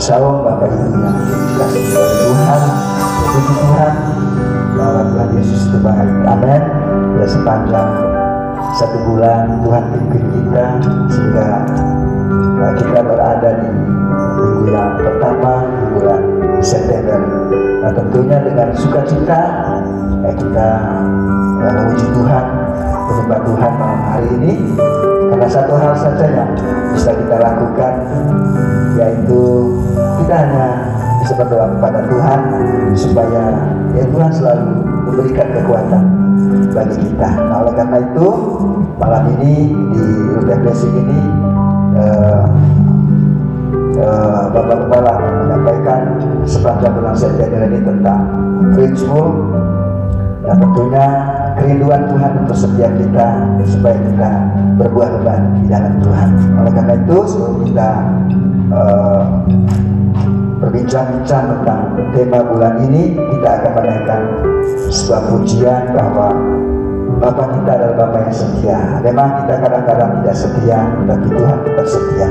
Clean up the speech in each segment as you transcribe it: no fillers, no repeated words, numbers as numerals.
Shalom Bapak Ibu yang dikasihi oleh Tuhan. Puji Tuhan bahwa Tuhan Yesus itu baik. Amin. Ya, sepanjang 1 bulan Tuhan pimpin kita sehingga kita berada di minggu yang pertama di bulan September. Nah, tentunya dengan sukacita kita memuji Tuhan, menyembah Tuhan malam hari ini, karena satu hal saja yang bisa kita lakukan, yaitu kita hanya bisa berdoa kepada Tuhan supaya Tuhan selalu memberikan kekuatan bagi kita. Nah, oleh karena itu malam ini di Rupiah Basic ini Bapak Kepala akan menyampaikan sepanjang bulan September ini tentang ritual dan tentunya kerinduan Tuhan untuk setiap kita supaya kita berbuah lebat di dalam Tuhan. Oleh karena itu sebelum kita berbincang-bincang tentang tema bulan ini, kita akan menaikkan sebuah pujian bahwa Bapa kita adalah Bapa yang setia. Memang kita kadang-kadang tidak setia, tapi Tuhan tetap setia.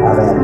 Amin.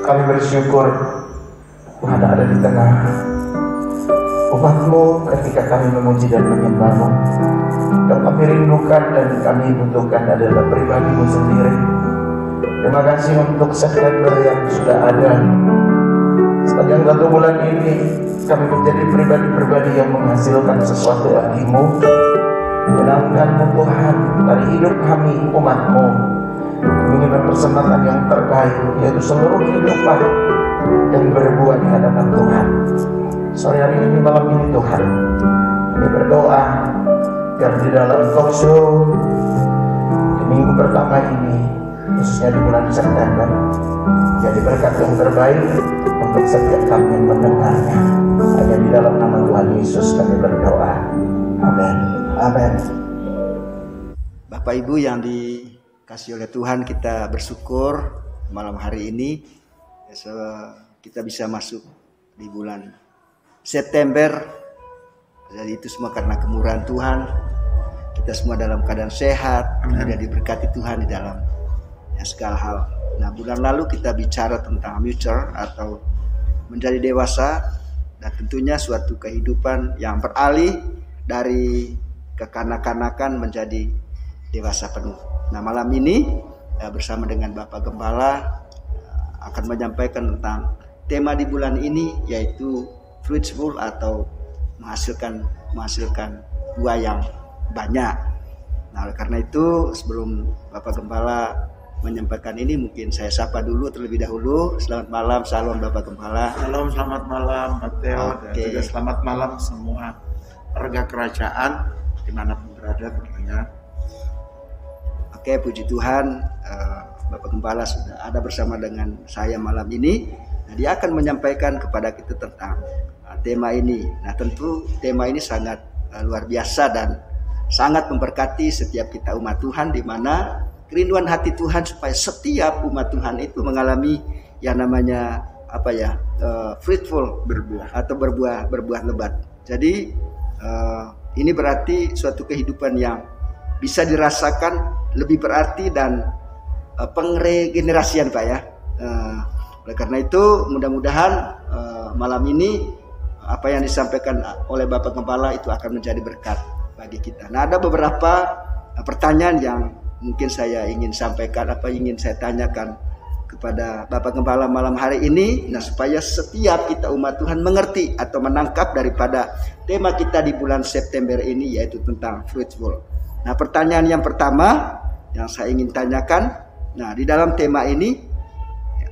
Kami bersyukur Tuhan ada di tengah umat-Mu ketika kami memuji dan menyembah-Mu. Yang kami rindukan dan kami butuhkan adalah pribadi-Mu sendiri. Terima kasih untuk September yang sudah ada. Sepanjang 1 bulan ini kami menjadi pribadi-pribadi yang menghasilkan sesuatu bagi-Mu. Menyenangkan-Mu Tuhan dari hidup kami umat-Mu. Ingin mempersembahkan yang terbaik, yaitu seluruh kehidupan dan berbuat di hadapan Tuhan. Sore hari ini, malam ini Tuhan, kami berdoa biar di dalam talk show di minggu pertama ini, khususnya di bulan September, jadi berkat yang terbaik untuk setiap kami yang mendengarnya. Hanya di dalam nama Tuhan Yesus kami berdoa. Amin. Amin. Bapak Ibu yang dikasih oleh Tuhan, kita bersyukur malam hari ini kita bisa masuk di bulan September. Jadi itu semua karena kemurahan Tuhan. Kita semua dalam keadaan sehat, kemudian diberkati Tuhan di dalam segala hal. Nah, bulan lalu kita bicara tentang mature atau menjadi dewasa, dan tentunya suatu kehidupan yang beralih dari kekanak-kanakan menjadi dewasa penuh. Nah, malam ini bersama dengan Bapak Gembala akan menyampaikan tentang tema di bulan ini, yaitu fruitful atau menghasilkan buah yang banyak. Nah, oleh karena itu sebelum Bapak Gembala menyampaikan ini, mungkin saya sapa dulu terlebih dahulu. Selamat malam, salam Bapak Gembala. Salam, selamat malam Mateo, dan juga selamat malam semua warga kerajaan dimanapun berada tentunya. Oke, puji Tuhan, Bapak Gembala sudah ada bersama dengan saya malam ini. Nah, dia akan menyampaikan kepada kita tentang tema ini. Nah, tentu tema ini sangat luar biasa dan sangat memberkati setiap kita umat Tuhan, di mana kerinduan hati Tuhan supaya setiap umat Tuhan itu mengalami yang namanya fruitful, berbuah atau berbuah lebat. Jadi ini berarti suatu kehidupan yang bisa dirasakan lebih berarti dan pengregenerasian Pak ya. Oleh karena itu mudah-mudahan malam ini apa yang disampaikan oleh Bapak Gembala itu akan menjadi berkat bagi kita. Nah, ada beberapa pertanyaan yang mungkin saya ingin sampaikan, ingin saya tanyakan kepada Bapak Gembala malam hari ini. Nah, supaya setiap kita umat Tuhan mengerti atau menangkap daripada tema kita di bulan September ini, yaitu tentang fruitful. Nah, pertanyaan yang pertama yang saya ingin tanyakan, nah di dalam tema ini,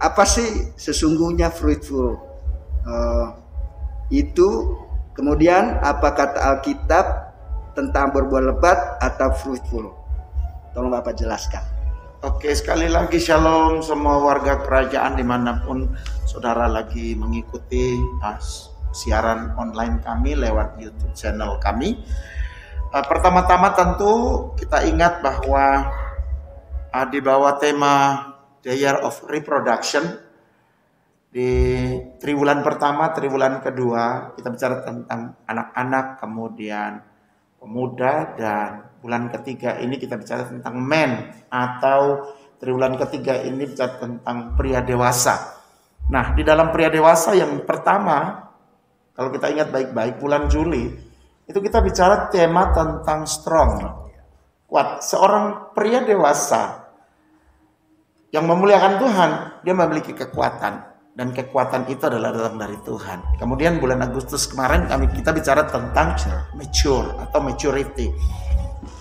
apa sih sesungguhnya fruitful itu? Kemudian apa kata Alkitab tentang berbuah lebat atau fruitful? Tolong Bapak jelaskan. Oke, sekali lagi shalom semua warga kerajaan dimanapun saudara lagi mengikuti siaran online kami lewat YouTube channel kami. Pertama-tama tentu kita ingat bahwa di bawah tema The Year of Reproduction, di triwulan pertama, triwulan kedua kita bicara tentang anak-anak, kemudian pemuda, dan bulan ketiga ini kita bicara tentang men, atau triwulan ketiga ini bicara tentang pria dewasa. Nah, di dalam pria dewasa yang pertama, kalau kita ingat baik-baik, bulan Juli itu kita bicara tema tentang strong, kuat. Seorang pria dewasa yang memuliakan Tuhan, dia memiliki kekuatan. Dan kekuatan itu adalah datang dari Tuhan. Kemudian bulan Agustus kemarin kita bicara tentang mature atau maturity,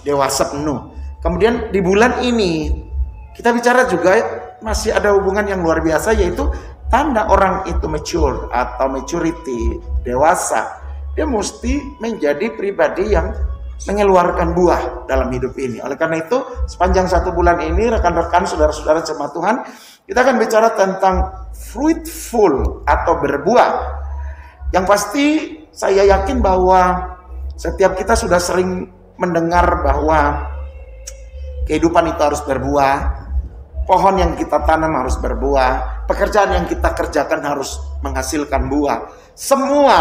dewasa penuh. Kemudian di bulan ini kita bicara juga masih ada hubungan yang luar biasa, yaitu tanda orang itu mature atau maturity, dewasa. Dia mesti menjadi pribadi yang mengeluarkan buah dalam hidup ini. Oleh karena itu sepanjang 1 bulan ini, rekan-rekan, saudara-saudara jemaat Tuhan, kita akan bicara tentang fruitful atau berbuah. Yang pasti saya yakin bahwa setiap kita sudah sering mendengar bahwa kehidupan itu harus berbuah, pohon yang kita tanam harus berbuah, pekerjaan yang kita kerjakan harus menghasilkan buah. Semua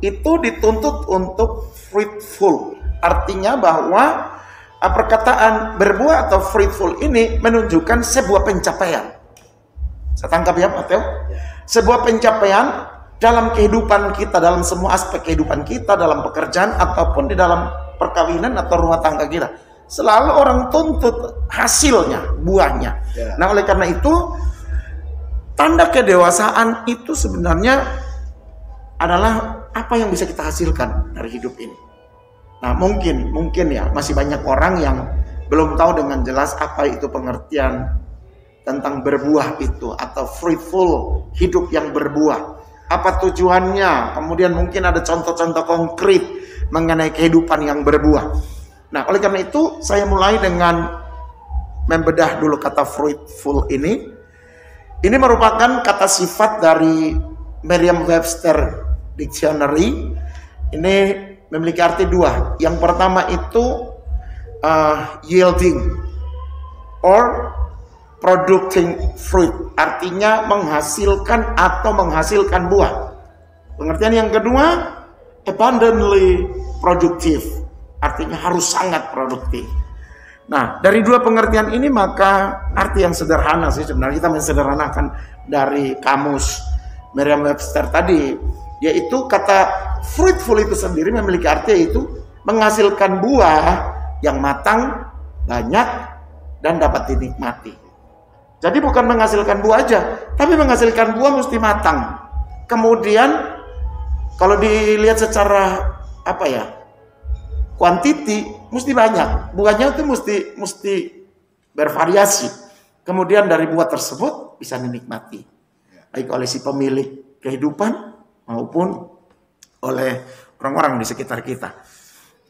itu dituntut untuk fruitful. Artinya bahwa perkataan berbuah atau fruitful ini menunjukkan sebuah pencapaian. Saya tangkap ya Pak Teo. Sebuah pencapaian dalam kehidupan kita, dalam semua aspek kehidupan kita, dalam pekerjaan ataupun di dalam perkawinan atau rumah tangga kita, selalu orang tuntut hasilnya, buahnya. Nah oleh karena itu, tanda kedewasaan itu sebenarnya adalah apa yang bisa kita hasilkan dari hidup ini. Nah mungkin ya masih banyak orang yang belum tahu dengan jelas apa itu pengertian tentang berbuah itu atau fruitful, hidup yang berbuah. Apa tujuannya? Kemudian mungkin ada contoh-contoh konkret mengenai kehidupan yang berbuah. Nah, oleh karena itu saya mulai dengan membedah dulu kata fruitful ini. Ini merupakan kata sifat dari Merriam-Webster Dictionary. Ini memiliki arti dua. Yang pertama itu yielding or producing fruit, artinya menghasilkan atau menghasilkan buah. Pengertian yang kedua, abundantly productive, artinya harus sangat produktif. Nah, dari dua pengertian ini maka arti yang sederhana sih sebenarnya, kita mensederhanakan dari kamus Merriam-Webster tadi, yaitu kata fruitful itu sendiri memiliki arti yaitu menghasilkan buah yang matang, banyak, dan dapat dinikmati. Jadi bukan menghasilkan buah aja, tapi menghasilkan buah mesti matang. Kemudian kalau dilihat secara kuantiti mesti banyak. Buahnya itu mesti bervariasi. Kemudian dari buah tersebut bisa dinikmati, baik oleh si pemilik kehidupan maupun oleh orang-orang di sekitar kita.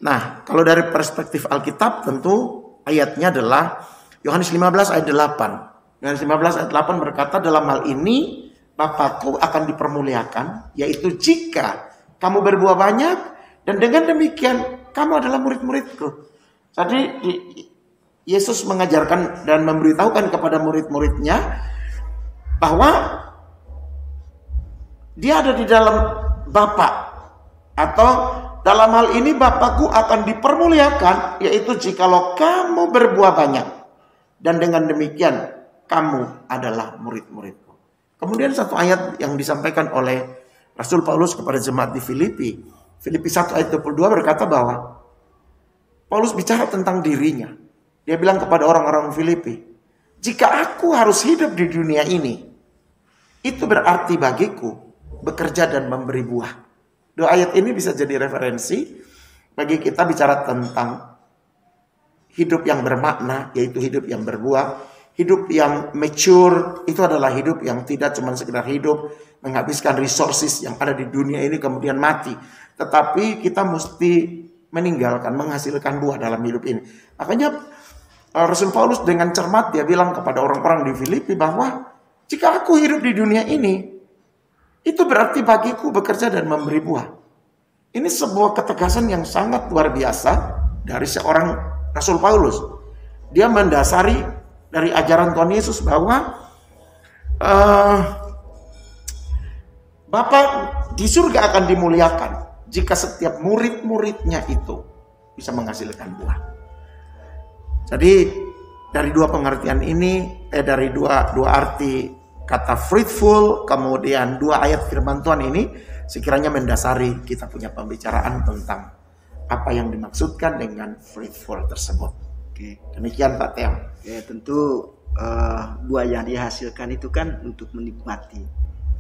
Nah, kalau dari perspektif Alkitab tentu ayatnya adalah Yohanes 15 ayat 8. Yohanes 15 ayat 8 berkata, dalam hal ini Bapakku akan dipermuliakan, yaitu jika kamu berbuah banyak, dan dengan demikian kamu adalah murid-muridku. Jadi Yesus mengajarkan dan memberitahukan kepada murid-muridnya bahwa dia ada di dalam Bapa, atau dalam hal ini Bapakku akan dipermuliakan, yaitu jikalau kamu berbuah banyak, dan dengan demikian kamu adalah murid-muridku. Kemudian satu ayat yang disampaikan oleh Rasul Paulus kepada jemaat di Filipi 1 ayat 22 berkata bahwa Paulus bicara tentang dirinya. Dia bilang kepada orang-orang Filipi, jika aku harus hidup di dunia ini, itu berarti bagiku bekerja dan memberi buah. Dua ayat ini bisa jadi referensi bagi kita bicara tentang hidup yang bermakna, yaitu hidup yang berbuah. Hidup yang mature itu adalah hidup yang tidak cuma sekedar hidup, menghabiskan resources yang ada di dunia ini kemudian mati. Tetapi kita mesti meninggalkan, menghasilkan buah dalam hidup ini. Makanya Rasul Paulus dengan cermat dia bilang kepada orang-orang di Filipi bahwa jika aku hidup di dunia ini, itu berarti bagiku bekerja dan memberi buah. Ini sebuah ketegasan yang sangat luar biasa dari seorang Rasul Paulus. Dia mendasari dari ajaran Tuhan Yesus bahwa Bapa di surga akan dimuliakan jika setiap murid-muridnya itu bisa menghasilkan buah. Jadi dari dua pengertian ini, dari dua arti kata fruitful, kemudian dua ayat firman Tuhan ini sekiranya mendasari kita punya pembicaraan tentang apa yang dimaksudkan dengan fruitful tersebut. Oke, demikian Pak Teo. Ya, tentu buah yang dihasilkan itu kan untuk menikmati,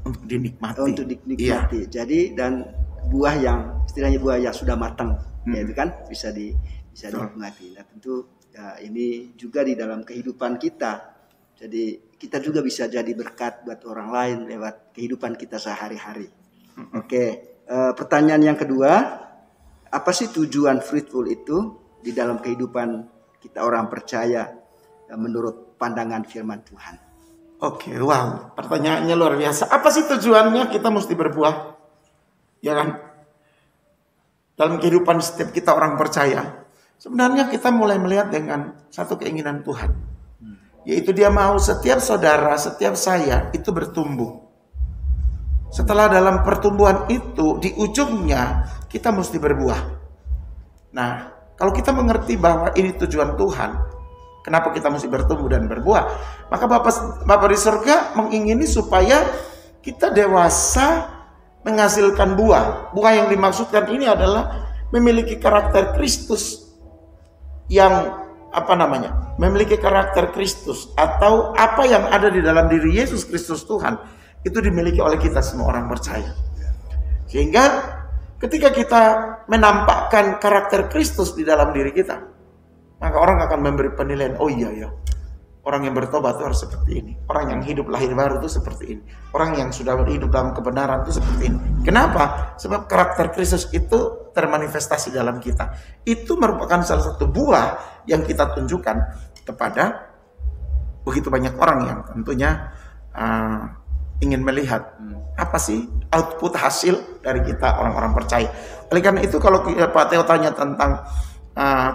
untuk dinikmati. Untuk dinikmati. Iya. Jadi dan buah yang istilahnya buah yang sudah matang, ya itu kan bisa dinikmati. Nah tentu ini juga di dalam kehidupan kita. Jadi kita juga bisa jadi berkat buat orang lain lewat kehidupan kita sehari-hari. Oke, pertanyaan yang kedua, apa sih tujuan fruitful itu di dalam kehidupan kita orang percaya menurut pandangan firman Tuhan? Oke, wow, pertanyaannya luar biasa. Apa sih tujuannya kita mesti berbuah? Ya kan? Dalam kehidupan setiap kita orang percaya, sebenarnya kita mulai melihat dengan satu keinginan Tuhan. Yaitu dia mau setiap saudara, setiap saya itu bertumbuh. Setelah dalam pertumbuhan itu, di ujungnya kita mesti berbuah. Nah, kalau kita mengerti bahwa ini tujuan Tuhan, kenapa kita mesti bertumbuh dan berbuah? Maka Bapa di surga mengingini supaya kita dewasa menghasilkan buah. Buah yang dimaksudkan ini adalah memiliki karakter Kristus yang memiliki karakter Kristus, atau apa yang ada di dalam diri Yesus Kristus Tuhan itu dimiliki oleh kita semua orang percaya. Sehingga ketika kita menampakkan karakter Kristus di dalam diri kita, maka orang akan memberi penilaian, oh iya ya, orang yang bertobat itu harus seperti ini, orang yang hidup lahir baru itu seperti ini, orang yang sudah hidup dalam kebenaran itu seperti ini. Kenapa? Sebab karakter Kristus itu termanifestasi dalam kita. Itu merupakan salah satu buah yang kita tunjukkan kepada begitu banyak orang yang tentunya ingin melihat apa sih output hasil dari kita orang-orang percaya. Oleh karena itu kalau Pak Theo tanya tentang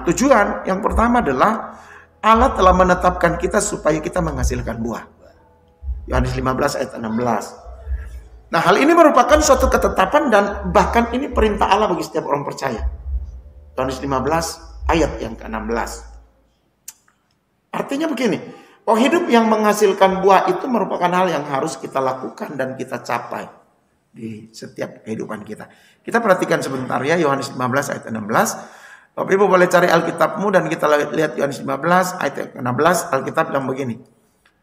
tujuan, yang pertama adalah Allah telah menetapkan kita supaya kita menghasilkan buah. Yohanes 15 ayat 16. Nah, hal ini merupakan suatu ketetapan dan bahkan ini perintah Allah bagi setiap orang percaya. Yohanes 15 ayat yang ke-16. Artinya begini, bahwa hidup yang menghasilkan buah itu merupakan hal yang harus kita lakukan dan kita capai di setiap kehidupan kita. Kita perhatikan sebentar ya, Yohanes 15 ayat 16. Bapak Ibu boleh cari Alkitabmu dan kita lihat Yohanes 15 ayat 16. Alkitab bilang begini,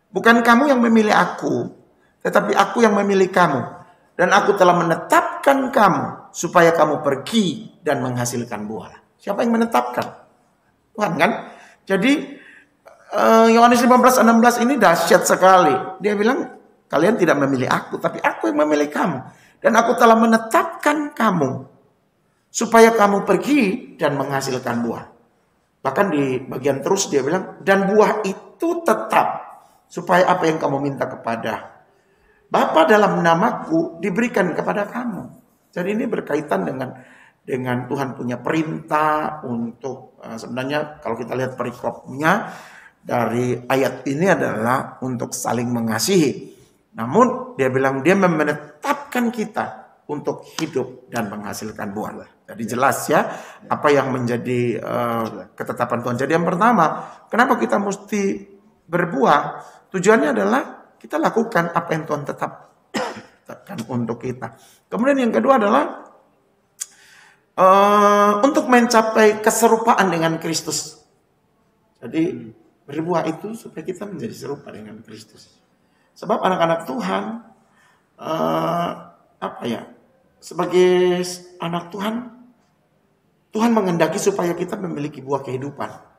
bukan kamu yang memilih aku, tetapi aku yang memilih kamu, dan aku telah menetapkan kamu supaya kamu pergi dan menghasilkan buah. Siapa yang menetapkan? Tuhan kan? Jadi Yohanes 15:16 ini dahsyat sekali. Dia bilang, kalian tidak memilih aku, tapi aku yang memilih kamu, dan aku telah menetapkan kamu supaya kamu pergi dan menghasilkan buah. Bahkan di bagian terus dia bilang, dan buah itu tetap, supaya apa yang kamu minta kepada Bapa dalam namaku diberikan kepada kamu. Jadi ini berkaitan dengan Tuhan punya perintah untuk sebenarnya kalau kita lihat perikopnya dari ayat ini adalah untuk saling mengasihi. Namun dia bilang dia menetapkan kita untuk hidup dan menghasilkan buah. Jadi jelas ya apa yang menjadi ketetapan Tuhan. Jadi yang pertama, kenapa kita mesti berbuah? Tujuannya adalah kita lakukan apa yang Tuhan tetapkan untuk kita. Kemudian yang kedua adalah untuk mencapai keserupaan dengan Kristus. Jadi berbuah itu supaya kita menjadi serupa dengan Kristus. Sebab anak-anak Tuhan, sebagai anak Tuhan, Tuhan menghendaki supaya kita memiliki buah kehidupan.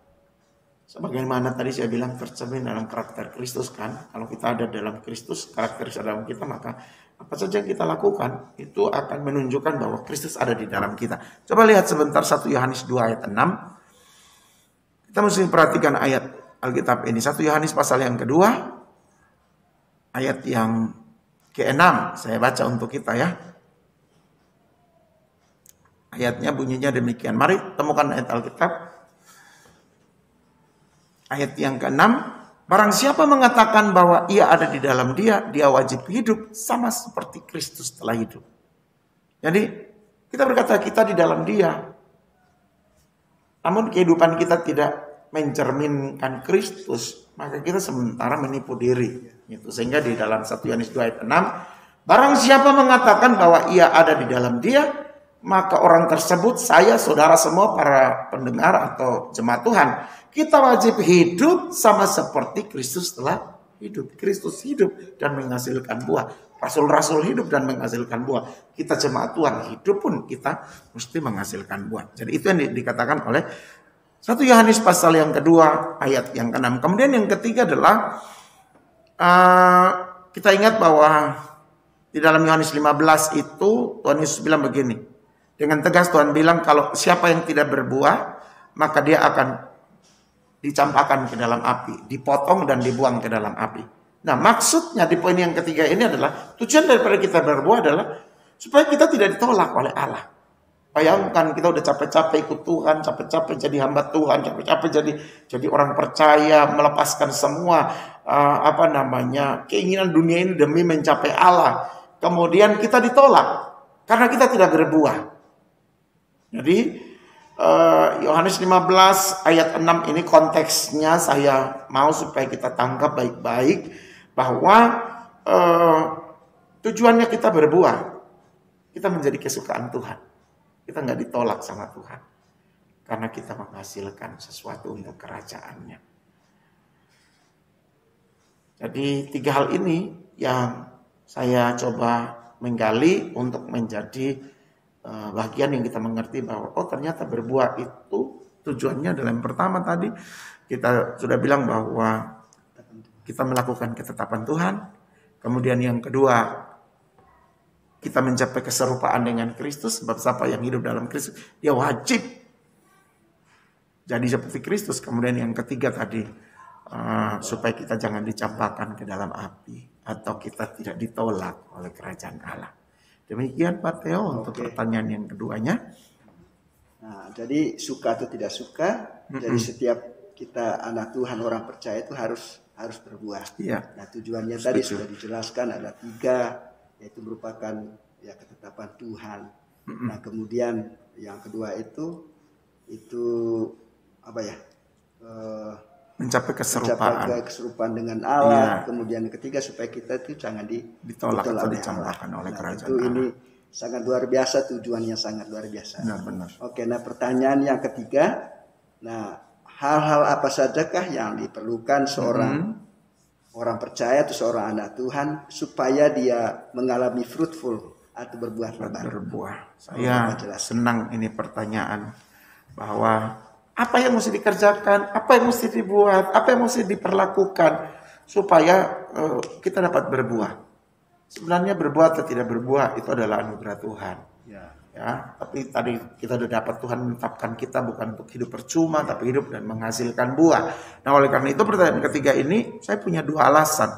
Sebagaimana tadi saya bilang tercermin dalam karakter Kristus kan. Kalau kita ada dalam Kristus, karakter dalam kita, maka apa saja yang kita lakukan itu akan menunjukkan bahwa Kristus ada di dalam kita. Coba lihat sebentar 1 Yohanes 2 ayat 6. Kita mesti perhatikan ayat Alkitab ini. 1 Yohanes pasal yang kedua, ayat yang ke-6. Saya baca untuk kita ya. Ayatnya bunyinya demikian. Mari temukan ayat Alkitab. Ayat yang ke-6, barang siapa mengatakan bahwa ia ada di dalam dia, dia wajib hidup sama seperti Kristus telah hidup. Jadi kita berkata kita di dalam dia, namun kehidupan kita tidak mencerminkan Kristus, maka kita sementara menipu diri. Itu sehingga di dalam 1 Yohanes 2 ayat 6, barang siapa mengatakan bahwa ia ada di dalam dia, maka orang tersebut, saya, saudara semua, para pendengar atau jemaat Tuhan, kita wajib hidup sama seperti Kristus telah hidup. Kristus hidup dan menghasilkan buah. Rasul-rasul hidup dan menghasilkan buah. Kita jemaat Tuhan hidup pun kita mesti menghasilkan buah. Jadi itu yang dikatakan oleh 1 Yohanes pasal yang kedua ayat yang ke-6. Kemudian yang ketiga adalah kita ingat bahwa di dalam Yohanes 15 itu Tuhan Yesus bilang begini. Dengan tegas Tuhan bilang kalau siapa yang tidak berbuah maka dia akan dicampakkan ke dalam api, dipotong dan dibuang ke dalam api. Nah maksudnya di poin yang ketiga ini adalah tujuan daripada kita berbuah adalah supaya kita tidak ditolak oleh Allah. Bayangkan kita udah capek-capek ikut Tuhan, capek-capek jadi hamba Tuhan, capek-capek jadi orang percaya, melepaskan semua keinginan dunia ini demi mencapai Allah. Kemudian kita ditolak karena kita tidak berbuah. Jadi Yohanes 15 ayat 6 ini konteksnya saya mau supaya kita tangkap baik-baik bahwa tujuannya kita berbuah, kita menjadi kesukaan Tuhan. Kita nggak ditolak sama Tuhan karena kita menghasilkan sesuatu untuk kerajaannya. Jadi 3 hal ini yang saya coba menggali untuk menjadi bagian yang kita mengerti bahwa ternyata berbuah itu tujuannya adalah yang pertama tadi kita sudah bilang bahwa kita melakukan ketetapan Tuhan. Kemudian yang kedua kita mencapai keserupaan dengan Kristus, sebab siapa yang hidup dalam Kristus dia wajib jadi seperti Kristus. Kemudian yang ketiga tadi supaya kita jangan dicampakkan ke dalam api atau kita tidak ditolak oleh kerajaan Allah. Demikian Pak Theo untuk pertanyaan yang keduanya. Nah, jadi suka atau tidak suka, jadi setiap kita anak Tuhan, orang percaya itu harus berbuah. Iya. Nah, tujuannya tadi sudah dijelaskan ada 3, yaitu merupakan ya ketetapan Tuhan. Nah, kemudian yang kedua itu apa ya? Mencapai keserupaan dengan Allah. Kemudian yang ketiga supaya kita itu jangan ditolak atau dicampakkan oleh kerajaan itu Allah. Ini sangat luar biasa, tujuannya sangat luar biasa. Benar. Oke, nah pertanyaan yang ketiga, nah hal-hal apa sajakah yang diperlukan seorang orang percaya atau seorang anak Tuhan supaya dia mengalami fruitful atau berbuah lebat? Saya senang ini pertanyaan bahwa apa yang mesti dikerjakan, apa yang mesti dibuat, apa yang mesti diperlakukan supaya kita dapat berbuah. Sebenarnya berbuah atau tidak berbuah itu adalah anugerah Tuhan. Ya, tapi tadi kita sudah dapat Tuhan menetapkan kita bukan untuk hidup percuma, tapi hidup dan menghasilkan buah. Nah, oleh karena itu pertanyaan ketiga ini saya punya 2 alasan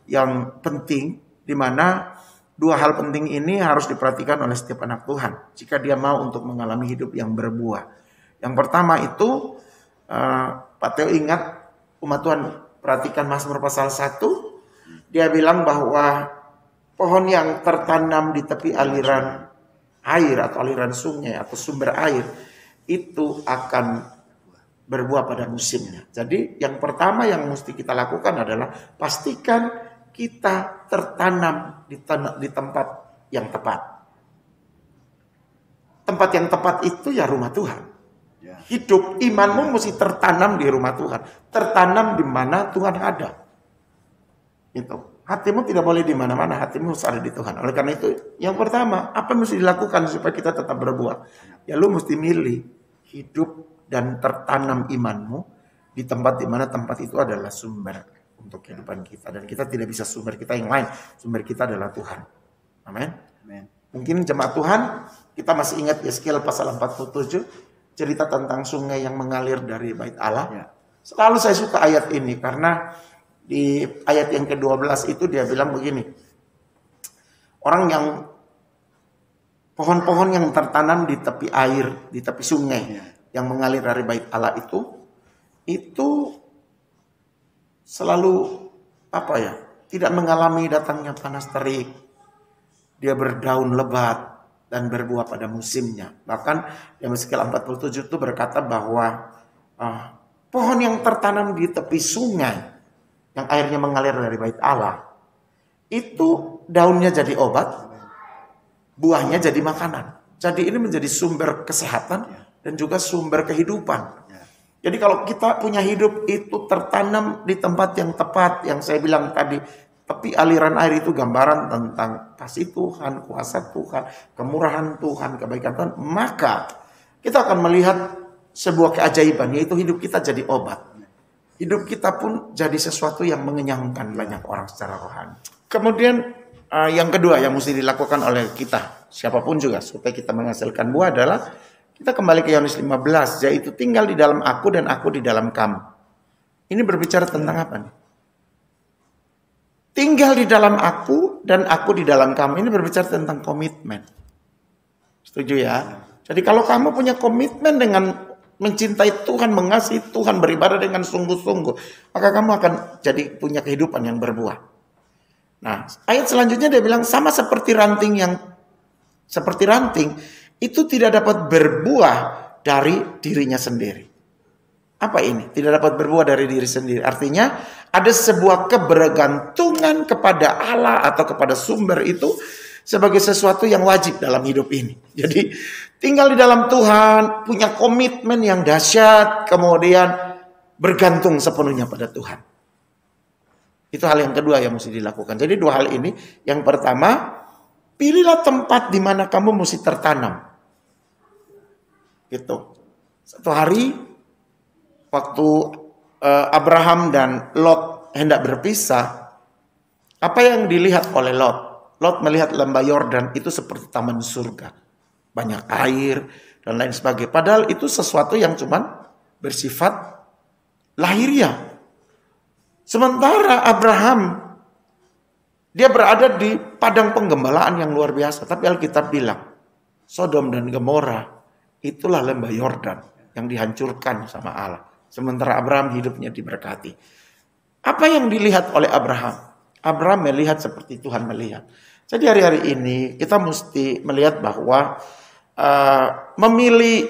yang penting, di mana 2 hal penting ini harus diperhatikan oleh setiap anak Tuhan jika dia mau untuk mengalami hidup yang berbuah. Yang pertama itu, Pak Theo ingat, umat Tuhan perhatikan Mazmur pasal 1, dia bilang bahwa pohon yang tertanam di tepi aliran air atau aliran sungai atau sumber air, itu akan berbuah pada musimnya. Jadi yang pertama yang mesti kita lakukan adalah pastikan kita tertanam di tempat yang tepat. Tempat yang tepat itu ya rumah Tuhan. Hidup imanmu mesti tertanam di rumah Tuhan. Tertanam di mana Tuhan ada. Itu. Hatimu tidak boleh di mana-mana. Hatimu harus ada di Tuhan. Oleh karena itu, yang pertama, apa yang mesti dilakukan supaya kita tetap berbuah? Ya lu mesti milih hidup dan tertanam imanmu di tempat di mana tempat itu adalah sumber untuk kehidupan kita. Dan kita tidak bisa sumber kita yang lain. Sumber kita adalah Tuhan. Amin. Mungkin jemaat Tuhan, kita masih ingat Yeskiel pasal 47. Cerita tentang sungai yang mengalir dari bait Allah. Selalu saya suka ayat ini karena di ayat yang ke-12 itu dia bilang begini. Pohon-pohon yang tertanam di tepi air, di tepi sungai yang mengalir dari bait Allah itu selalu tidak mengalami datangnya panas terik. Dia berdaun lebat dan berbuah pada musimnya. Bahkan yang Yeskiel 47 itu berkata bahwa pohon yang tertanam di tepi sungai yang airnya mengalir dari bait Allah itu daunnya jadi obat, buahnya jadi makanan. Jadi ini menjadi sumber kesehatan dan juga sumber kehidupan. Jadi kalau kita punya hidup itu tertanam di tempat yang tepat, yang saya bilang tadi, tapi aliran air itu gambaran tentang kasih Tuhan, kuasa Tuhan, kemurahan Tuhan, kebaikan Tuhan. Maka kita akan melihat sebuah keajaiban, yaitu hidup kita jadi obat. Hidup kita pun jadi sesuatu yang mengenyangkan banyak orang secara rohani. Kemudian yang kedua yang mesti dilakukan oleh kita, siapapun juga, supaya kita menghasilkan buah adalah kita kembali ke Yohanes 15, yaitu tinggal di dalam aku dan aku di dalam kamu. Ini berbicara tentang apa nih? Tinggal di dalam aku dan aku di dalam kamu. Ini berbicara tentang komitmen. Setuju ya? Jadi kalau kamu punya komitmen dengan mencintai Tuhan, mengasihi Tuhan, beribadah dengan sungguh-sungguh, maka kamu akan jadi punya kehidupan yang berbuah. Nah, ayat selanjutnya dia bilang sama seperti ranting itu tidak dapat berbuah dari dirinya sendiri. Apa ini? Tidak dapat berbuah dari diri sendiri. Artinya ada sebuah kebergantungan kepada Allah atau kepada sumber itu sebagai sesuatu yang wajib dalam hidup ini. Jadi tinggal di dalam Tuhan, punya komitmen yang dahsyat, kemudian bergantung sepenuhnya pada Tuhan. Itu hal yang kedua yang mesti dilakukan. Jadi dua hal ini. Yang pertama, pilihlah tempat di mana kamu mesti tertanam. Gitu. Satu hari, waktu Abraham dan Lot hendak berpisah, apa yang dilihat oleh Lot? Lot melihat lembah Yordan itu seperti taman surga. Banyak air dan lain sebagainya. Padahal itu sesuatu yang cuman bersifat lahiriah. Sementara Abraham, dia berada di padang penggembalaan yang luar biasa. Tapi Alkitab bilang, Sodom dan Gomora itulah lembah Yordan yang dihancurkan sama Allah. Sementara Abraham hidupnya diberkati. Apa yang dilihat oleh Abraham? Abraham melihat seperti Tuhan melihat. Jadi hari-hari ini kita mesti melihat bahwa memilih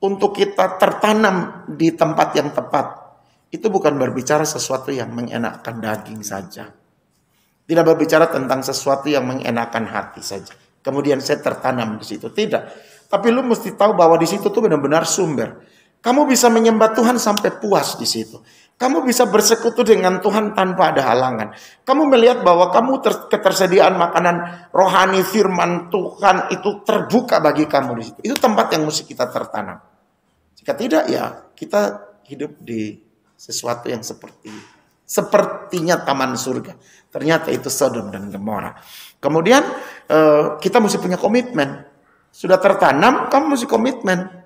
untuk kita tertanam di tempat yang tepat. Itu bukan berbicara sesuatu yang mengenakkan daging saja. Tidak berbicara tentang sesuatu yang mengenakkan hati saja. Kemudian saya tertanam di situ. Tidak. Tapi lu mesti tahu bahwa di situ tuh benar-benar sumber. Kamu bisa menyembah Tuhan sampai puas di situ. Kamu bisa bersekutu dengan Tuhan tanpa ada halangan. Kamu melihat bahwa kamu ketersediaan makanan rohani firman Tuhan itu terbuka bagi kamu di situ. Itu tempat yang mesti kita tertanam. Jika tidak ya kita hidup di sesuatu yang sepertinya taman surga. Ternyata itu Sodom dan Gomora. Kemudian kita mesti punya komitmen. Sudah tertanam, kamu mesti komitmen.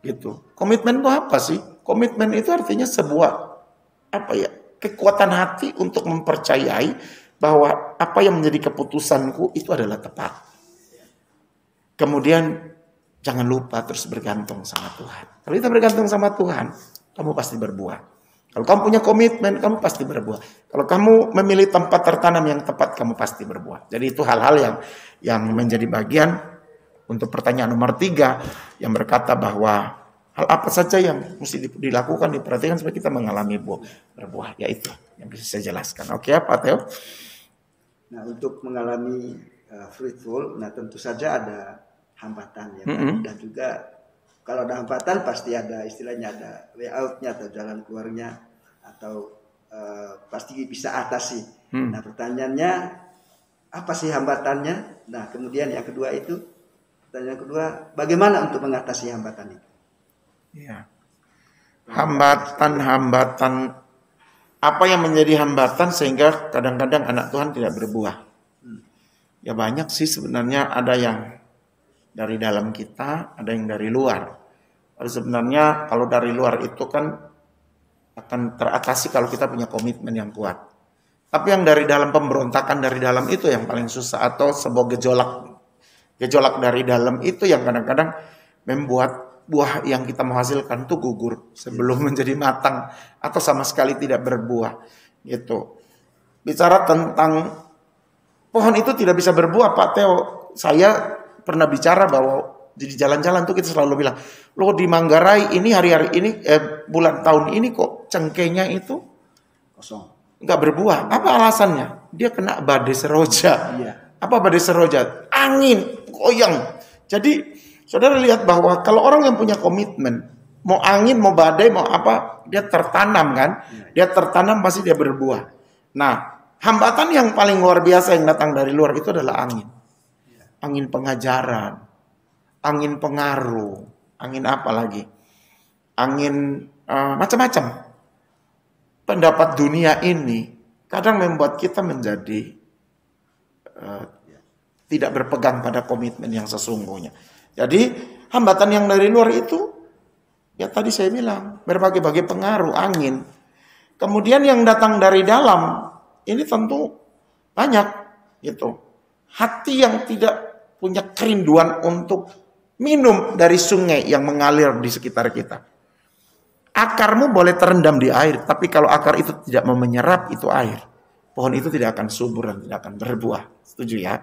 Gitu. Komitmen itu apa sih? Komitmen itu artinya sebuah kekuatan hati untuk mempercayai bahwa apa yang menjadi keputusanku itu adalah tepat. Kemudian jangan lupa terus bergantung sama Tuhan. Kalau kita bergantung sama Tuhan, kamu pasti berbuah. Kalau kamu punya komitmen, kamu pasti berbuah. Kalau kamu memilih tempat tertanam yang tepat, kamu pasti berbuah. Jadi itu hal-hal yang menjadi bagian untuk pertanyaan nomor 3 yang berkata bahwa hal apa saja yang mesti dilakukan, diperhatikan supaya kita mengalami berbuah. Ya itu yang bisa saya jelaskan. Oke, apa Theo? Nah, untuk mengalami fruitful, nah tentu saja ada hambatan ya kan? Dan juga kalau ada hambatan pasti ada istilahnya ada way out-nya atau jalan keluarnya atau pasti bisa atasi. Nah pertanyaannya apa sih hambatannya? Nah kemudian yang kedua itu pertanyaan kedua bagaimana untuk mengatasi hambatan itu? Ya. Hambatan apa yang menjadi hambatan sehingga kadang-kadang anak Tuhan tidak berbuah? Ya banyak sih sebenarnya, ada yang dari dalam kita, ada yang dari luar. Lalu sebenarnya kalau dari luar itu kan akan teratasi kalau kita punya komitmen yang kuat. Tapi yang dari dalam, pemberontakan dari dalam itu yang paling susah, atau sebuah gejolak dari dalam itu yang kadang-kadang membuat buah yang kita menghasilkan itu gugur sebelum menjadi matang atau sama sekali tidak berbuah. Gitu. Bicara tentang pohon itu tidak bisa berbuah, Pak Theo. Saya pernah bicara bahwa di jalan-jalan tuh kita selalu bilang, lo di Manggarai ini hari-hari ini bulan tahun ini kok cengkehnya itu Kosong. nggak berbuah. Apa alasannya? Dia kena badai seroja. Iya. Apa badai seroja? Angin goyang. Jadi saudara lihat bahwa kalau orang yang punya komitmen, mau angin, mau badai, mau apa, dia tertanam kan? Dia tertanam pasti dia berbuah. Nah, hambatan yang paling luar biasa yang datang dari luar itu adalah angin. Angin pengajaran, angin pengaruh, angin apa lagi? Angin macam-macam. Pendapat dunia ini kadang membuat kita menjadi tidak berpegang pada komitmen yang sesungguhnya. Jadi hambatan yang dari luar itu, ya tadi saya bilang, berbagai-bagai pengaruh, angin. Kemudian yang datang dari dalam, ini tentu banyak gitu. Hati yang tidak punya kerinduan untuk minum dari sungai yang mengalir di sekitar kita. Akarmu boleh terendam di air, tapi kalau akar itu tidak mau menyerap itu air, pohon itu tidak akan subur dan tidak akan berbuah. Setuju ya?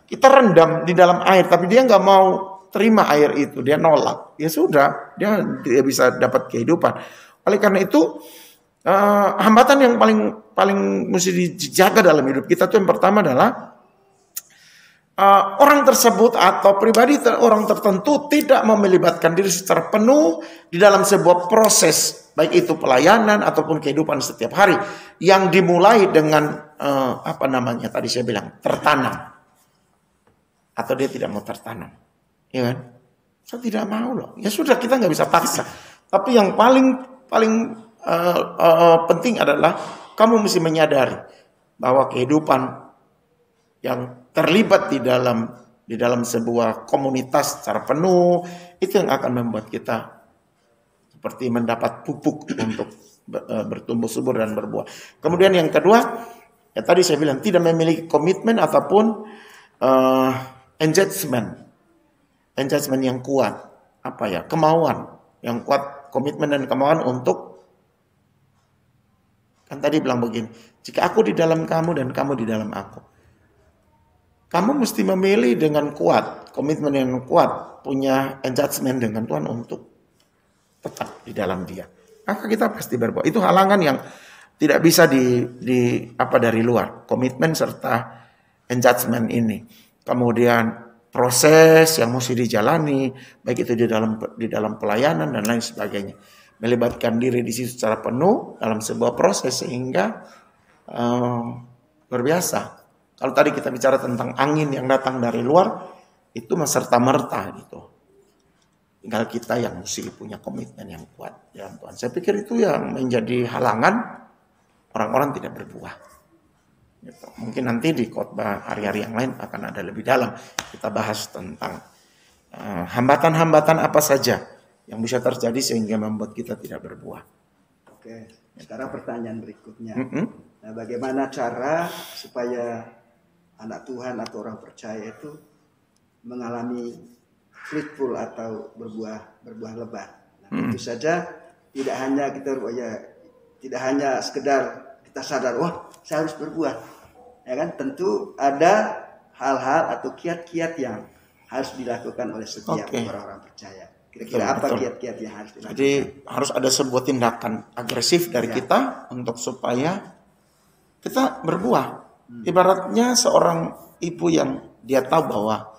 Kita rendam di dalam air, tapi dia nggak mau terima air itu, dia nolak, ya sudah, dia bisa dapat kehidupan. Oleh karena itu hambatan yang paling mesti dijaga dalam hidup kita tuh yang pertama adalah orang tersebut atau pribadi orang tertentu tidak melibatkan diri secara penuh di dalam sebuah proses, baik itu pelayanan ataupun kehidupan setiap hari yang dimulai dengan tadi saya bilang tertanam, atau dia tidak mau tertanam, ya kan? Saya tidak mau loh, ya sudah, kita nggak bisa paksa. Tapi yang paling penting adalah kamu mesti menyadari bahwa kehidupan yang terlibat di dalam sebuah komunitas secara penuh itu yang akan membuat kita seperti mendapat pupuk untuk bertumbuh subur dan berbuah. Kemudian yang kedua, ya tadi saya bilang tidak memiliki komitmen ataupun engagement yang kuat, kemauan yang kuat, komitmen dan kemauan untuk, kan tadi bilang begini, jika aku di dalam kamu dan kamu di dalam aku. Kamu mesti memilih dengan kuat, komitmen yang kuat, punya engagement dengan Tuhan untuk tetap di dalam Dia. Maka kita pasti berbuat. Itu halangan yang tidak bisa dari luar. Komitmen serta engagement ini. Kemudian proses yang mesti dijalani, baik itu di dalam pelayanan dan lain sebagainya. Melibatkan diri di situ secara penuh dalam sebuah proses sehingga luar biasa. Kalau tadi kita bicara tentang angin yang datang dari luar, itu serta-merta gitu. Tinggal kita yang mesti punya komitmen yang kuat dalam Tuhan. Saya pikir itu yang menjadi halangan orang-orang tidak berbuah. Gitu. Mungkin nanti di khotbah hari-hari yang lain akan ada lebih dalam. Kita bahas tentang hambatan-hambatan apa saja yang bisa terjadi sehingga membuat kita tidak berbuah. Oke, sekarang pertanyaan berikutnya. Nah, bagaimana cara supaya anak Tuhan atau orang percaya itu mengalami fruitful atau berbuah lebat. Nah, tentu saja tidak hanya sekedar kita sadar, wah saya harus berbuah, ya kan? Tentu ada hal-hal atau kiat-kiat yang harus dilakukan oleh setiap orang-orang percaya. Kira-kira apa kiat-kiat yang harus dilakukan? Jadi harus ada sebuah tindakan agresif dari kita untuk supaya kita berbuah. Ibaratnya seorang ibu yang dia tahu bahwa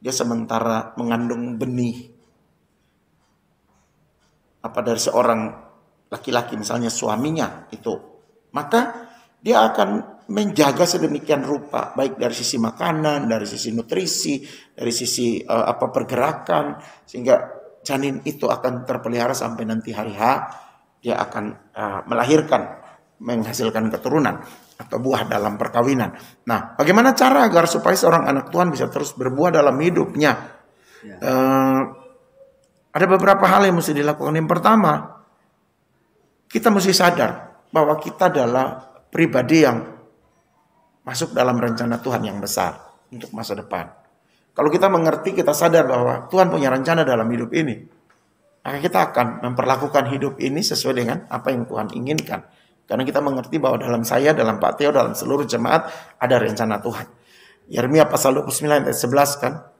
dia sementara mengandung benih dari seorang laki-laki, misalnya suaminya itu, maka dia akan menjaga sedemikian rupa, baik dari sisi makanan, dari sisi nutrisi, dari sisi pergerakan, sehingga janin itu akan terpelihara sampai nanti hari H dia akan menghasilkan keturunan atau buah dalam perkawinan. Nah, bagaimana cara agar supaya seorang anak Tuhan bisa terus berbuah dalam hidupnya? Ada beberapa hal yang mesti dilakukan. Yang pertama, kita mesti sadar bahwa kita adalah pribadi yang masuk dalam rencana Tuhan yang besar untuk masa depan. Kalau kita mengerti, kita sadar bahwa Tuhan punya rencana dalam hidup ini, maka kita akan memperlakukan hidup ini sesuai dengan apa yang Tuhan inginkan. Karena kita mengerti bahwa dalam saya, dalam Pak Theo, dalam seluruh jemaat ada rencana Tuhan. Yeremia pasal 29 ayat 11 kan.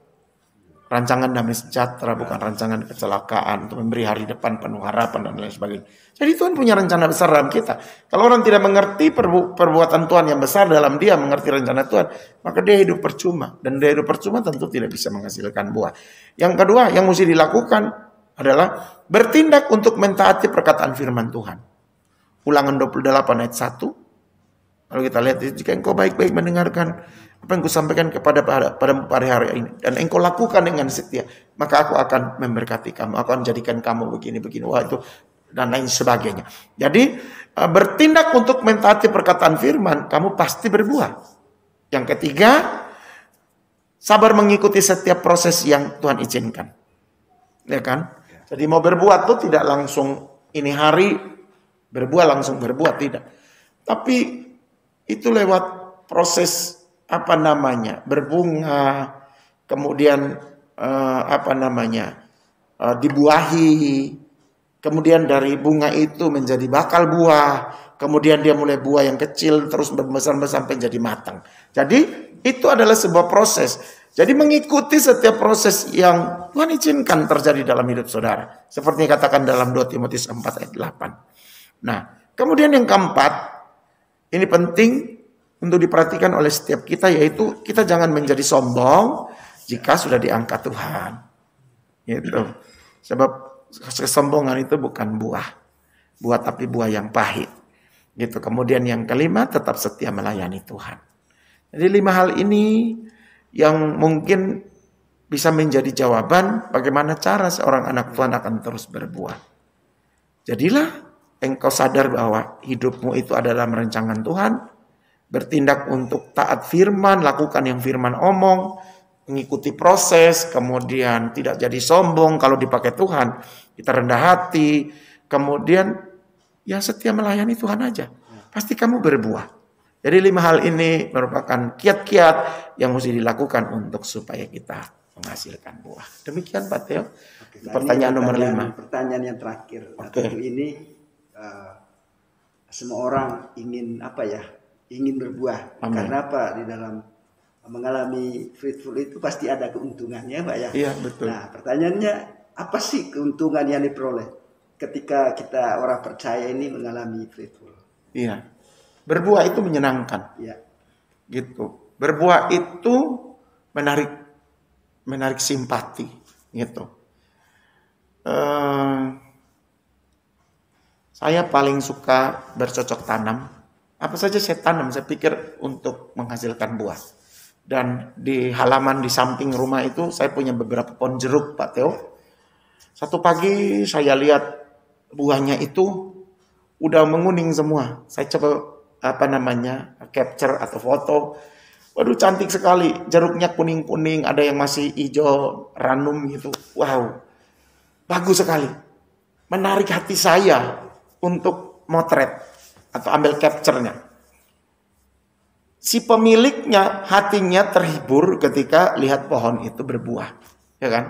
Rancangan damai sejahtera bukan rancangan kecelakaan, untuk memberi hari depan penuh harapan dan lain sebagainya. Jadi Tuhan punya rencana besar dalam kita. Kalau orang tidak mengerti perbuatan Tuhan yang besar dalam dia, mengerti rencana Tuhan, maka dia hidup percuma. Dan dia hidup percuma tentu tidak bisa menghasilkan buah. Yang kedua yang mesti dilakukan adalah bertindak untuk mentaati perkataan firman Tuhan. Ulangan 28 ayat 1. Kalau kita lihat, jika engkau baik-baik mendengarkan apa yang kusampaikan pada hari ini, dan engkau lakukan dengan setia, maka aku akan memberkati kamu, aku akan jadikan kamu begini-begini, wah itu, dan lain sebagainya. Jadi bertindak untuk mentaati perkataan firman, kamu pasti berbuah. Yang ketiga, sabar mengikuti setiap proses yang Tuhan izinkan. Ya kan? Jadi mau berbuat tuh tidak langsung ini hari berbuah langsung berbuah, tidak. Tapi itu lewat proses berbunga, kemudian dibuahi, kemudian dari bunga itu menjadi bakal buah, kemudian dia mulai buah yang kecil, terus membesar sampai jadi matang. Jadi itu adalah sebuah proses. Jadi mengikuti setiap proses yang Tuhan izinkan terjadi dalam hidup saudara. Seperti yang katakan dalam 2 Timotius 4 ayat 8. Nah, kemudian yang keempat, ini penting untuk diperhatikan oleh setiap kita, yaitu kita jangan menjadi sombong jika sudah diangkat Tuhan. Gitu. Sebab kesombongan itu bukan buah tapi buah yang pahit. Gitu. Kemudian yang kelima, tetap setia melayani Tuhan. Jadi 5 hal ini yang mungkin bisa menjadi jawaban bagaimana cara seorang anak Tuhan akan terus berbuah. Jadilah engkau sadar bahwa hidupmu itu adalah merencanakan Tuhan, bertindak untuk taat firman, lakukan yang firman omong, mengikuti proses, kemudian tidak jadi sombong kalau dipakai Tuhan, kita rendah hati, kemudian ya setia melayani Tuhan aja. Pasti kamu berbuah. Jadi 5 hal ini merupakan kiat-kiat yang mesti dilakukan untuk supaya kita menghasilkan buah. Demikian Pak Theo. Pertanyaan nomor 5. Pertanyaan yang terakhir. Tentu ini semua orang ingin ingin berbuah. Amen. Karena apa? Di dalam mengalami fruitful itu pasti ada keuntungannya Pak ya. Iya betul. Nah pertanyaannya, apa sih keuntungan yang diperoleh ketika kita orang percaya ini mengalami fruitful? Iya. Berbuah itu menyenangkan. Iya. Gitu. Berbuah itu menarik simpati, gitu. Saya paling suka bercocok tanam. Apa saja saya tanam, saya pikir untuk menghasilkan buah. Dan di halaman di samping rumah itu saya punya beberapa pohon jeruk, Pak Theo. Satu pagi saya lihat buahnya itu udah menguning semua. Saya coba capture atau foto. Waduh cantik sekali. Jeruknya kuning-kuning, ada yang masih hijau ranum gitu. Wow. Bagus sekali. Menarik hati saya untuk motret atau ambil capture-nya. Si pemiliknya hatinya terhibur ketika lihat pohon itu berbuah. Ya kan?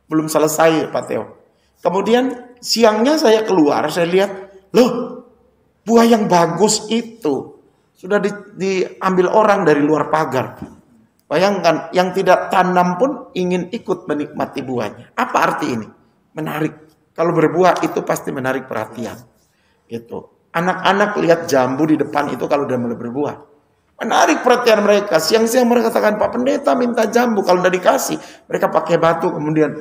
Belum selesai Pak Theo. Kemudian siangnya saya keluar, saya lihat, loh, buah yang bagus itu sudah diambil orang dari luar pagar. Bayangkan, yang tidak tanam pun ingin ikut menikmati buahnya. Apa arti ini? Menarik. Kalau berbuah itu pasti menarik perhatian. Gitu. Anak-anak lihat jambu di depan itu kalau udah mulai berbuah. Menarik perhatian mereka. Siang-siang mereka katakan, Pak Pendeta minta jambu. Kalau udah dikasih, mereka pakai batu kemudian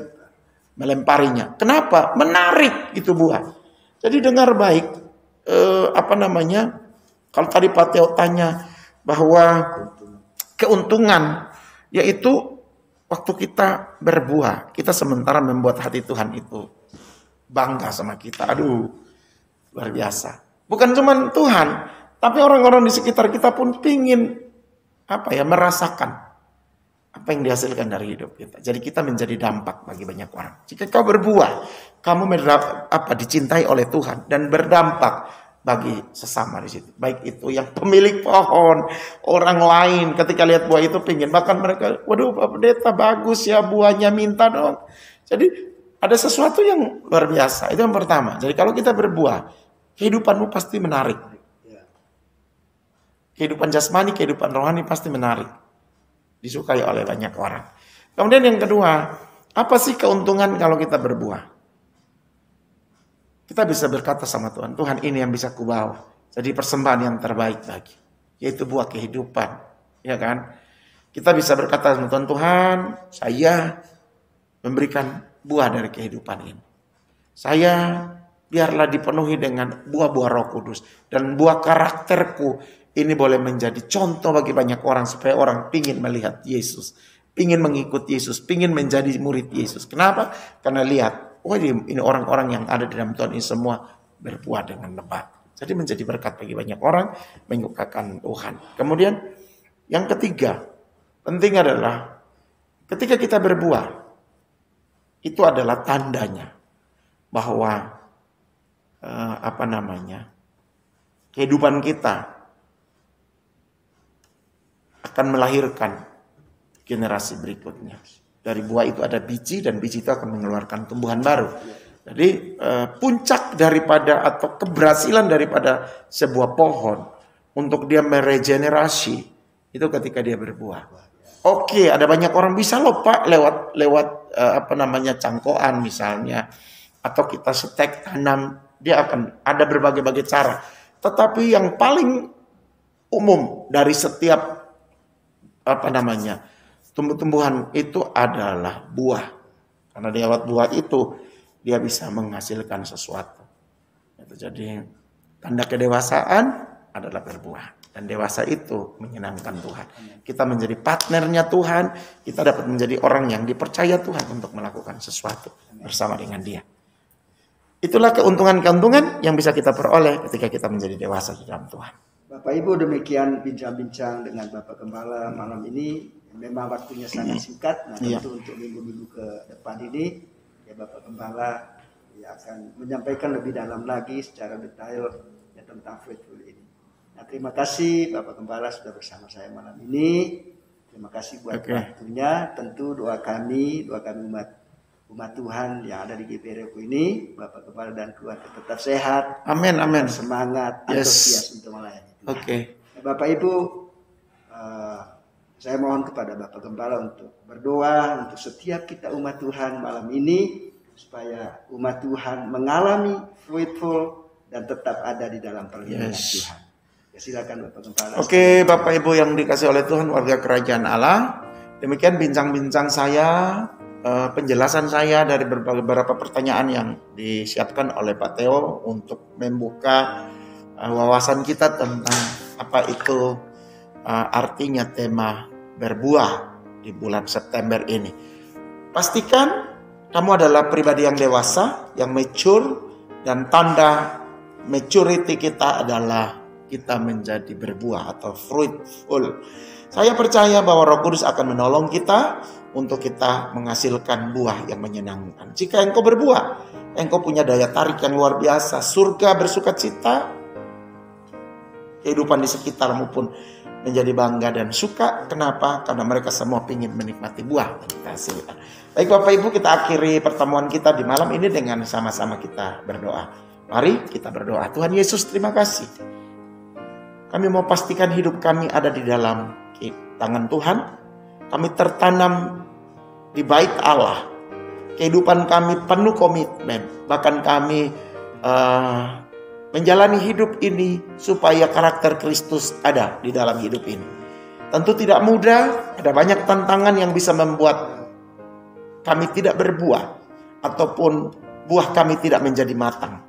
melemparinya. Kenapa? Menarik itu buah. Jadi dengar baik. Kalau tadi Pak Theo tanya bahwa keuntungan, yaitu waktu kita berbuah, kita sementara membuat hati Tuhan itu bangga sama kita. Aduh, luar biasa. Bukan cuma Tuhan, tapi orang-orang di sekitar kita pun pingin merasakan apa yang dihasilkan dari hidup kita. Jadi kita menjadi dampak bagi banyak orang. Jika kau berbuah, kamu dicintai oleh Tuhan dan berdampak bagi sesama di situ. Baik itu yang pemilik pohon, orang lain ketika lihat buah itu pingin. Bahkan mereka, waduh Pak Pendeta bagus ya buahnya, minta dong. Jadi ada sesuatu yang luar biasa. Itu yang pertama. Jadi kalau kita berbuah, kehidupanmu pasti menarik. Kehidupan jasmani, kehidupan rohani pasti menarik. Disukai oleh banyak orang. Kemudian yang kedua, apa sih keuntungan kalau kita berbuah? Kita bisa berkata sama Tuhan, Tuhan ini yang bisa kubawa. Jadi persembahan yang terbaik lagi. Yaitu buah kehidupan. Ya kan? Kita bisa berkata sama Tuhan, Tuhan saya memberikan buah dari kehidupan ini. Saya biarlah dipenuhi dengan buah-buah Roh Kudus. Dan buah karakterku ini boleh menjadi contoh bagi banyak orang supaya orang pingin melihat Yesus, pingin mengikuti Yesus, pingin menjadi murid Yesus. Kenapa? Karena lihat, ini orang-orang yang ada di dalam Tuhan ini semua berbuah dengan lebat. Jadi menjadi berkat bagi banyak orang, menyukakan Tuhan. Kemudian yang ketiga, penting adalah ketika kita berbuah, itu adalah tandanya bahwa kehidupan kita akan melahirkan generasi berikutnya. Dari buah itu ada biji dan biji itu akan mengeluarkan tumbuhan baru. Jadi puncak daripada atau keberhasilan daripada sebuah pohon untuk dia meregenerasi itu ketika dia berbuah. Oke, ada banyak orang bisa loh Pak lewat cangkokan misalnya, atau kita setek tanam, dia akan ada berbagai-bagai cara. Tetapi yang paling umum dari setiap tumbuh-tumbuhan itu adalah buah. Karena lewat buah itu dia bisa menghasilkan sesuatu. Jadi tanda kedewasaan adalah berbuah. Dan dewasa itu menyenangkan Tuhan. Kita menjadi partnernya Tuhan. Kita dapat menjadi orang yang dipercaya Tuhan untuk melakukan sesuatu bersama dengan Dia. Itulah keuntungan-keuntungan yang bisa kita peroleh ketika kita menjadi dewasa di dalam Tuhan. Bapak Ibu, demikian bincang-bincang dengan Bapak Gembala malam ini. Memang waktunya sangat singkat. Nah, tentu untuk minggu-minggu ke depan ini, ya Bapak Gembala ya akan menyampaikan lebih dalam lagi secara detail ya, tentang Fruitful ini. Nah, terima kasih Bapak Gembala sudah bersama saya malam ini. Terima kasih buat waktunya. Tentu doa kami umat Tuhan yang ada di GPRFU ini, Bapak Gembala dan keluarga tetap sehat. Amin, amin. Semangat, antusias untuk melayani Tuhan. Nah, Bapak Ibu, saya mohon kepada Bapak Gembala untuk berdoa untuk setiap kita umat Tuhan malam ini, supaya umat Tuhan mengalami fruitful dan tetap ada di dalam perlindungan Tuhan. Ya, silakan Bapak Gembala. Oke, Bapak Ibu yang dikasih oleh Tuhan, warga kerajaan Allah. Demikian bincang-bincang saya, penjelasan saya dari beberapa pertanyaan yang disiapkan oleh Pak Theo untuk membuka wawasan kita tentang apa itu artinya tema berbuah di bulan September ini. Pastikan kamu adalah pribadi yang dewasa, yang mature, dan tanda maturity kita adalah kita menjadi berbuah atau fruitful. Saya percaya bahwa Roh Kudus akan menolong kita untuk kita menghasilkan buah yang menyenangkan. Jika engkau berbuah, engkau punya daya tarik yang luar biasa. Surga bersuka cita, kehidupan di sekitarmu pun menjadi bangga dan suka. Kenapa? Karena mereka semua ingin menikmati buah yang kita hasilkan. Baik Bapak Ibu, kita akhiri pertemuan kita di malam ini dengan sama-sama kita berdoa. Mari kita berdoa. Tuhan Yesus, terima kasih. Kami mau pastikan hidup kami ada di dalam tangan Tuhan. Kami tertanam di bait Allah. Kehidupan kami penuh komitmen. Bahkan kami menjalani hidup ini supaya karakter Kristus ada di dalam hidup ini. Tentu tidak mudah. Ada banyak tantangan yang bisa membuat kami tidak berbuah. Ataupun buah kami tidak menjadi matang.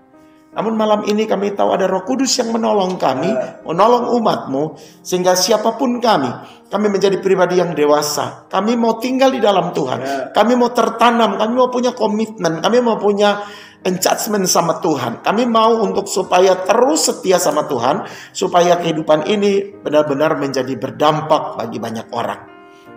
Namun malam ini kami tahu ada Roh Kudus yang menolong kami, menolong umat-Mu, sehingga siapapun kami menjadi pribadi yang dewasa. Kami mau tinggal di dalam Tuhan, kami mau tertanam, kami mau punya komitmen, kami mau punya engagement sama Tuhan. Kami mau untuk supaya terus setia sama Tuhan, supaya kehidupan ini benar-benar menjadi berdampak bagi banyak orang.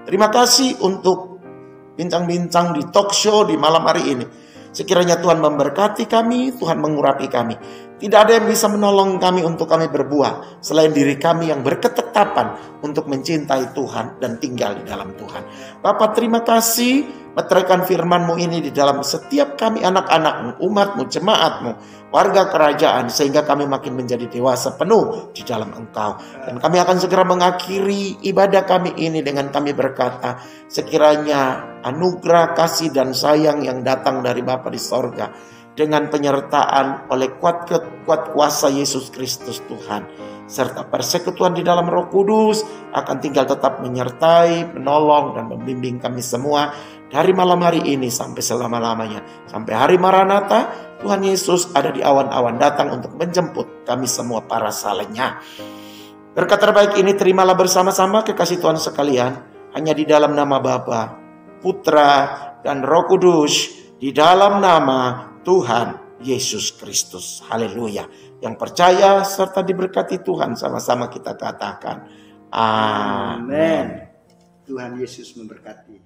Terima kasih untuk bincang-bincang di talk show di malam hari ini. Sekiranya Tuhan memberkati kami, Tuhan mengurapi kami. Tidak ada yang bisa menolong kami untuk kami berbuah selain diri kami yang berketetapan untuk mencintai Tuhan dan tinggal di dalam Tuhan. Bapa, terima kasih meteraikan firman-Mu ini di dalam setiap kami anak-anak-Mu, umat-Mu, jemaat-Mu, warga kerajaan, sehingga kami makin menjadi dewasa penuh di dalam Engkau. Dan kami akan segera mengakhiri ibadah kami ini dengan kami berkata, sekiranya anugerah, kasih, dan sayang yang datang dari Bapa di sorga, dengan penyertaan oleh kuat kuasa Yesus Kristus Tuhan, serta persekutuan di dalam Roh Kudus akan tinggal tetap menyertai, menolong, dan membimbing kami semua dari malam hari ini sampai selama-lamanya. Sampai hari Maranatha, Tuhan Yesus ada di awan-awan datang untuk menjemput kami semua para salehnya. Berkat terbaik ini terimalah bersama-sama kekasih Tuhan sekalian, hanya di dalam nama Bapa, Putra, dan Roh Kudus, di dalam nama Tuhan Yesus Kristus. Haleluya. Yang percaya serta diberkati Tuhan, sama-sama kita katakan amin. Tuhan Yesus memberkati.